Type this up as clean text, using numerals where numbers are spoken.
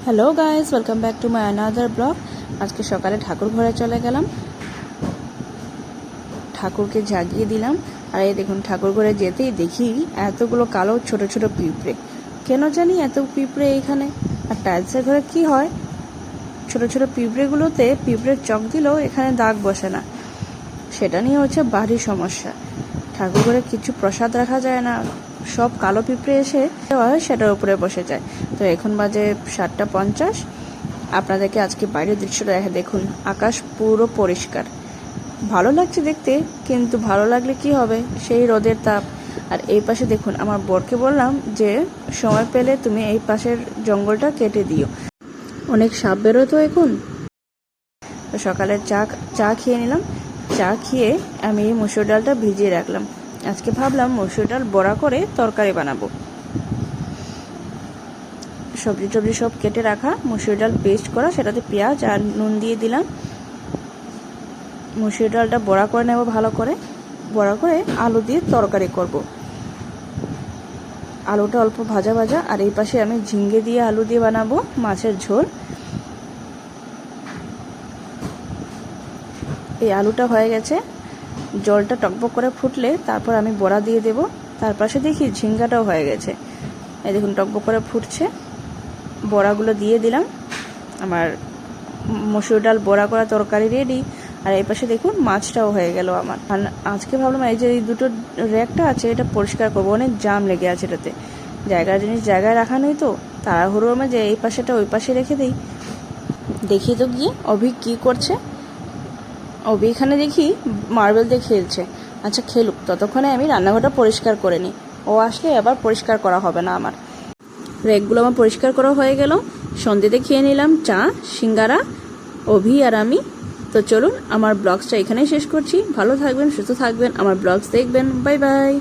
Hello guys, welcome back to my another blog. আজকে সকালে ঠাকুর ঘরে চলে গেলাম, ঠাকুরকে জাগিয়ে দিলাম। আর এই দেখুন, ঠাকুর ঘরে যেতেই দেখি এতগুলো কালো ছোট ছোট পিঁপড়ে। কেন জানি এত পিঁপড়ে এখানে। আর টাইলসের ঘরে কি হয়, ছোট ছোট পিঁপড়েগুলোতে পিঁপড়ের চক দিলেও এখানে দাগ বসে না। সেটা নিয়ে হচ্ছে বাড়ির সমস্যা। ঠাকুর ঘরে কিছু প্রসাদ রাখা যায় না, সব কালো পিঁপড়ে এসে সেটার উপরে বসে যায়। তো এখন বাজে 7:50। আপনাদেরকে আজকে বাইরের দৃশ্যটা দেখে দেখুন, আকাশ পুরো পরিষ্কার, ভালো লাগছে দেখতে। কিন্তু ভালো লাগলে কি হবে, সেই রোদের তাপ। আর এই পাশে দেখুন, আমার বরকে বললাম যে সময় পেলে তুমি এই পাশের জঙ্গলটা কেটে দিও, অনেক সাপ বেরোয় তো এখন। তো সকালের চা খেয়ে নিলাম। চা খেয়ে আমি মসুর ডালটা ভিজিয়ে রাখলাম। আজকে ভাবলাম মসুর ডাল বড়া করে তরকারি বানাবো। সবজি টবজি সব কেটে রাখা, মসুর ডাল পেস্ট করা, সেটাতে পেঁয়াজ আর নুন দিয়ে দিলাম। মসুর ডালটা বড়া করে নেব, ভালো করে বড়া করে আলু দিয়ে তরকারি করব। আলুটা অল্প ভাজা ভাজা। আর এই পাশে আমি ঝিঙ্গে দিয়ে আলু দিয়ে বানাবো মাছের ঝোল। এই আলুটা হয়ে গেছে, জলটা টকবক করে ফুটলে তারপর আমি বড়া দিয়ে দেব। তার পাশে দেখি ঝিঙ্গাটাও হয়ে গেছে। এই দেখুন, টকবক করে ফুটছে, বড়াগুলো দিয়ে দিলাম। আমার মসুর ডাল বড়া করা তরকারি রেডি। আর এই পাশে দেখুন মাছটাও হয়ে গেল আমার। আর আজকে ভাবলাম এই যে এই দুটো র্যাকটা আছে, এটা পরিষ্কার করবো, অনেক জাম লেগে আছে এটাতে। জায়গার জিনিস জায়গায় রাখা নেই, তো তাড়াহুড়োর মাঝে এই পাশেটা ওই পাশে রেখে দিই। দেখি তো গিয়ে অভি কি করছে। অভি এখানে দেখি মার্বেল দিয়ে খেলছে। আচ্ছা খেলুক, ততক্ষণে আমি রান্নাঘরটা পরিষ্কার করে নিই। ও আসলে আবার পরিষ্কার করা হবে না আমার। র্যাকগুলো আমার পরিষ্কার করা হয়ে গেল। সন্ধ্যেতে খেয়ে নিলাম চা, সিঙ্গারা, অভি আর আমি। তো চলুন, আমার ব্লগসটা এখানেই শেষ করছি। ভালো থাকবেন, সুস্থ থাকবেন, আমার ব্লগস দেখবেন। Bye bye.